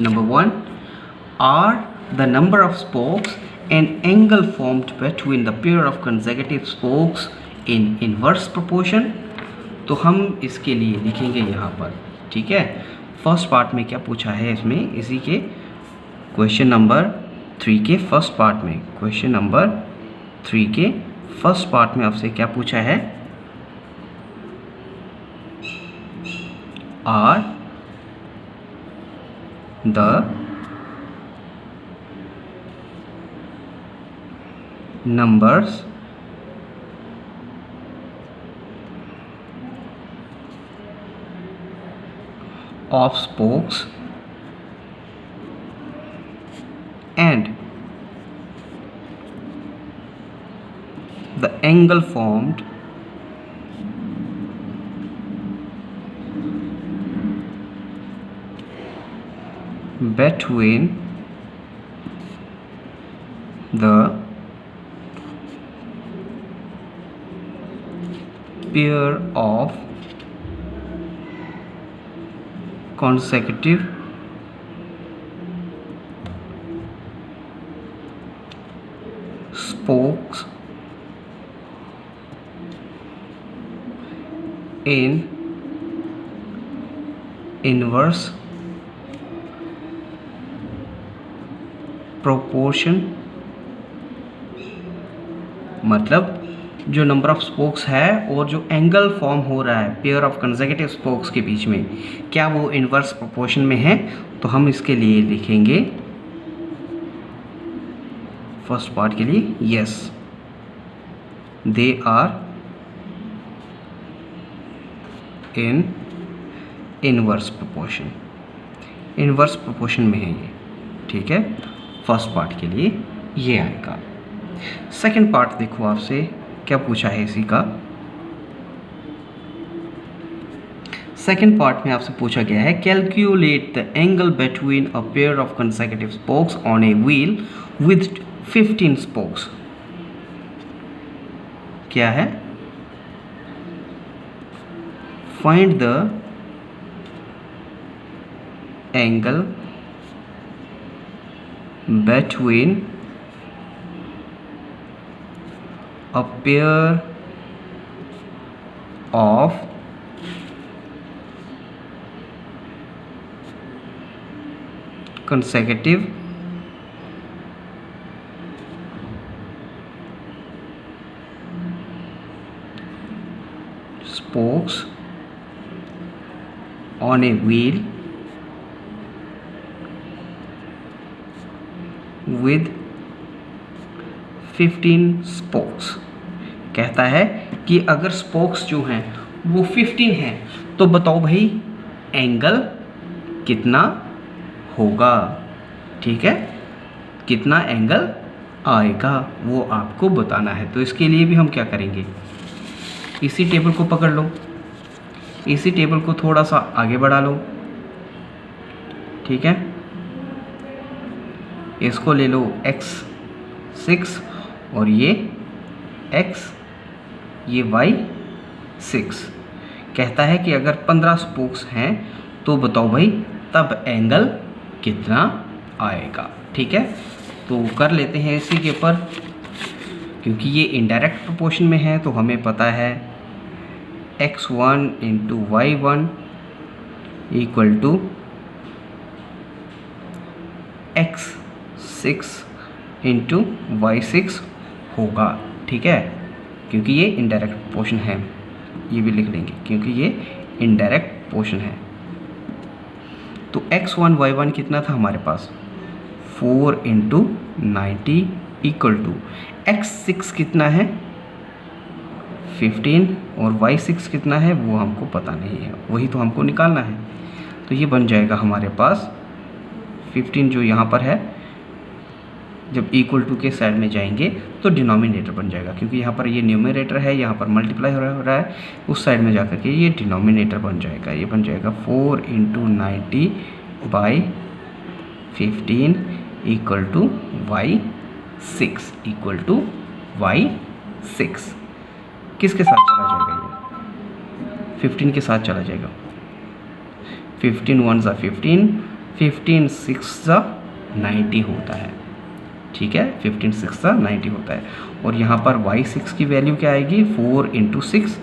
number 1, are the number of spokes and angle formed between the pair of consecutive spokes in inverse proportion। तो हम इसके लिए लिखेंगे यहाँ पर, ठीक है। फर्स्ट पार्ट में क्या पूछा है इसमें, इसी के क्वेश्चन नंबर 3 के फर्स्ट पार्ट में, क्वेश्चन नंबर 3 के फर्स्ट पार्ट में आपसे क्या पूछा है, are the numbers of spokes and the angle formed between the pair of consecutive spokes in inverse proportion, मतलब जो नंबर ऑफ स्पोक्स है और जो एंगल फॉर्म हो रहा है पेयर ऑफ कंसेक्यूटिव स्पोक्स के बीच में, क्या वो इनवर्स प्रोपोर्शन में है। तो हम इसके लिए लिखेंगे फर्स्ट पार्ट के लिए, yes they are in inverse proportion, inverse proportion में है ये, ठीक है। फर्स्ट पार्ट के लिए ये आएगा। सेकंड पार्ट देखो आपसे क्या पूछा है इसी का। सेकंड पार्ट में आपसे पूछा गया है calculate the angle between a pair of consecutive spokes on a wheel with 15 spokes. क्या है, find the angle between a pair of consecutive spokes on a wheel with 15 spokes। कहता है कि अगर स्पोक्स जो हैं वो 15 हैं तो बताओ भाई एंगल कितना होगा, ठीक है, कितना एंगल आएगा वो आपको बताना है। तो इसके लिए भी हम क्या करेंगे, इसी टेबल को पकड़ लो, इसी टेबल को थोड़ा सा आगे बढ़ा लो, ठीक है। इसको ले लो x6 और ये x, ये y6। कहता है कि अगर 15 स्पोक्स हैं तो बताओ भाई तब एंगल कितना आएगा, ठीक है। तो कर लेते हैं इसी के ऊपर, क्योंकि ये इनडायरेक्ट प्रोपोर्शन में है तो हमें पता है x1 into y1 equal to x6 into y6 होगा, ठीक है, क्योंकि ये इनडायरेक्ट प्रोपोर्शन है। ये भी लिख लेंगे क्योंकि ये इनडायरेक्ट प्रोपोर्शन है। तो x1 y1 कितना था हमारे पास, 4 इंटू 90 इक्वल टू x6 कितना है 15 और y6 कितना है वो हमको पता नहीं है, वही तो हमको निकालना है। तो ये बन जाएगा हमारे पास 15 जो यहाँ पर है, जब इक्वल टू के साइड में जाएंगे तो डिनोमिनेटर बन जाएगा, क्योंकि यहाँ पर ये न्यूमरेटर है, यहाँ पर मल्टीप्लाई हो रहा है, उस साइड में जाकर के ये डिनोमिनेटर बन जाएगा। ये बन जाएगा 4 into 90 by 15 equal to y6 equal to y6। किसके साथ चला जाएगा, ये 15 के साथ चला जाएगा। 15 1 ज़ा 15, 15 6 ज़ा 90 होता है, ठीक है, 15 6 ज़ा 90 होता है। और यहाँ पर y6 की वैल्यू क्या आएगी, 4 इंटू 6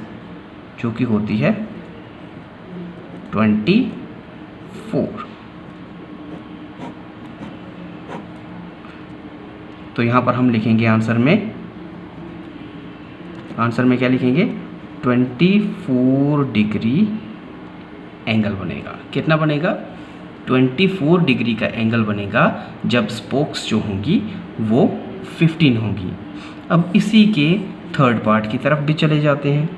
जो कि होती है 24। तो यहाँ पर हम लिखेंगे आंसर में क्या लिखेंगे, 24 डिग्री एंगल बनेगा। कितना बनेगा, 24 डिग्री का एंगल बनेगा जब स्पोक्स जो होंगी वो 15 होंगी। अब इसी के थर्ड पार्ट की तरफ भी चले जाते हैं।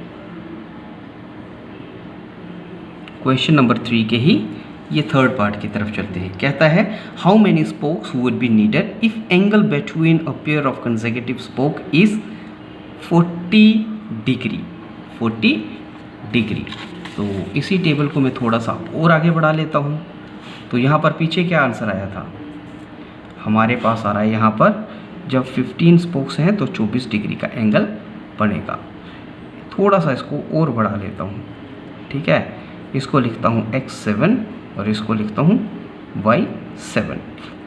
क्वेश्चन नंबर 3 के ही ये थर्ड पार्ट की तरफ चलते हैं। कहता है how many spokes would be needed if angle between a pair of consecutive spoke is 40 degree. 40 degree. तो इसी टेबल को मैं थोड़ा सा और आगे बढ़ा लेता हूँ। तो यहाँ पर पीछे क्या आंसर आया था, हमारे पास आ रहा है यहाँ पर जब 15 स्पोक्स हैं तो 24 डिग्री का एंगल बनेगा। थोड़ा सा इसको और बढ़ा लेता हूँ, ठीक है। इसको लिखता हूँ x7 और इसको लिखता हूँ y7।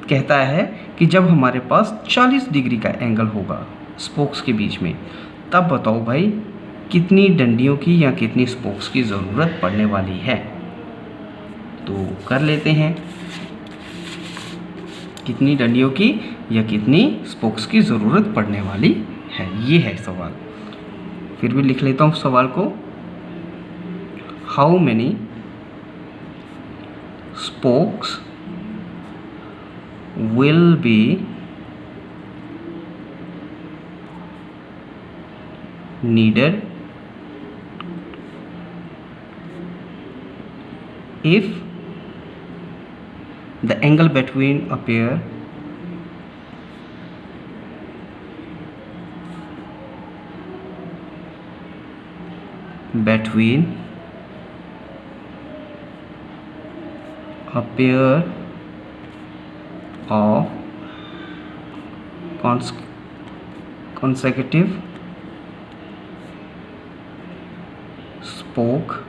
कहता है कि जब हमारे पास 40 डिग्री का एंगल होगा स्पोक्स के बीच में, तब बताओ भाई कितनी डंडियों की या कितनी स्पोक्स की ज़रूरत पड़ने वाली है। तो कर लेते हैं, कितनी डंडियों की या कितनी स्पोक्स की ज़रूरत पड़ने वाली है, ये है सवाल। फिर भी लिख लेता हूँ सवाल को, how many spokes will be needed if the angle between a pair of consecutive spoke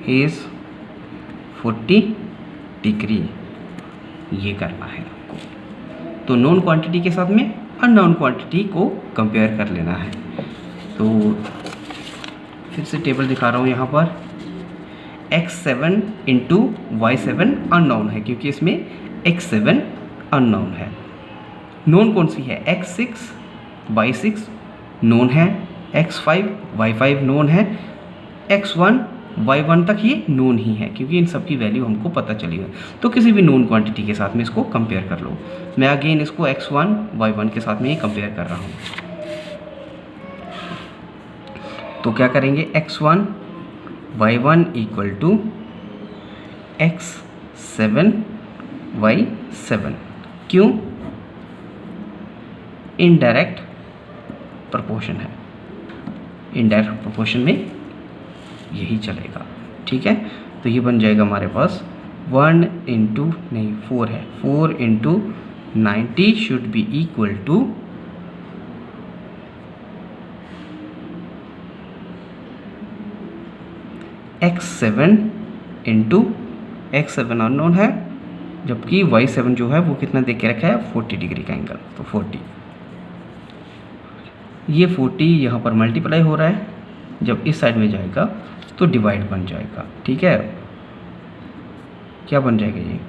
is 40 degree. ये करना है आपको। तो नॉन क्वांटिटी के साथ में अननोन क्वांटिटी को कंपेयर कर लेना है। तो फिर से टेबल दिखा रहा हूँ यहाँ पर, x7 इंटू y7 अननोन है क्योंकि इसमें x7 अननोन है। नोन कौन सी है, x6 y6 नोन है, x5 y5 नोन है, x1 y1 तक ये नोन ही है क्योंकि इन सब की वैल्यू हमको पता चली है। तो किसी भी नोन क्वांटिटी के साथ में इसको कंपेयर कर लो। मैं अगेन इसको x1 y1 के साथ में ही कंपेयर कर रहा हूँ। तो क्या करेंगे, x1 y1 equal to x7 y7। क्यों, इनडायरेक्ट प्रोपोर्शन है, इनडायरेक्ट प्रोपोर्शन में यही चलेगा, ठीक है। तो ये बन जाएगा हमारे पास 1 इंटू नहीं 4 है, 4 into 90 should be equal to x7 into x7 unknown है, जबकि y7 जो है वो कितना दे के रखा है, 40 डिग्री का एंगल। तो 40, ये 40 यहाँ पर मल्टीप्लाई हो रहा है, जब इस साइड में जाएगा तो डिवाइड बन जाएगा, ठीक है। क्या बन जाएगा, ये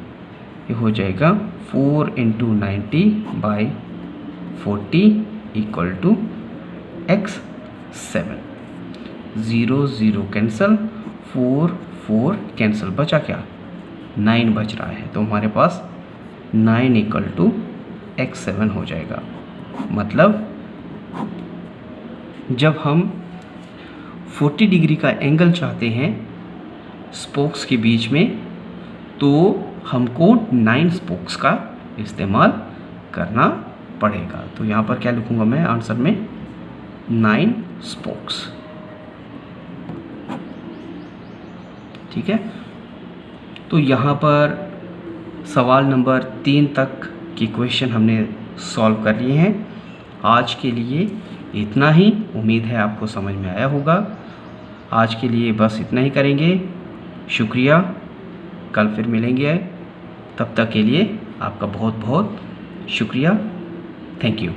हो जाएगा 4 into 90 by 40 equal to x7। 0 0 cancel, 4 4 cancel, बचा क्या, 9 बच रहा है। तो हमारे पास 9 इक्वल टू x7 हो जाएगा। मतलब जब हम 40 डिग्री का एंगल चाहते हैं स्पोक्स के बीच में, तो हमको 9 स्पोक्स का इस्तेमाल करना पड़ेगा। तो यहाँ पर क्या लिखूँगा मैं आंसर में, 9 स्पोक्स, ठीक है। तो यहाँ पर सवाल नंबर 3 तक की क्वेश्चन हमने सॉल्व कर लिए हैं। आज के लिए इतना ही, उम्मीद है आपको समझ में आया होगा। आज के लिए बस इतना ही करेंगे। शुक्रिया, कल फिर मिलेंगे। तब तक के लिए आपका बहुत बहुत शुक्रिया। Thank you.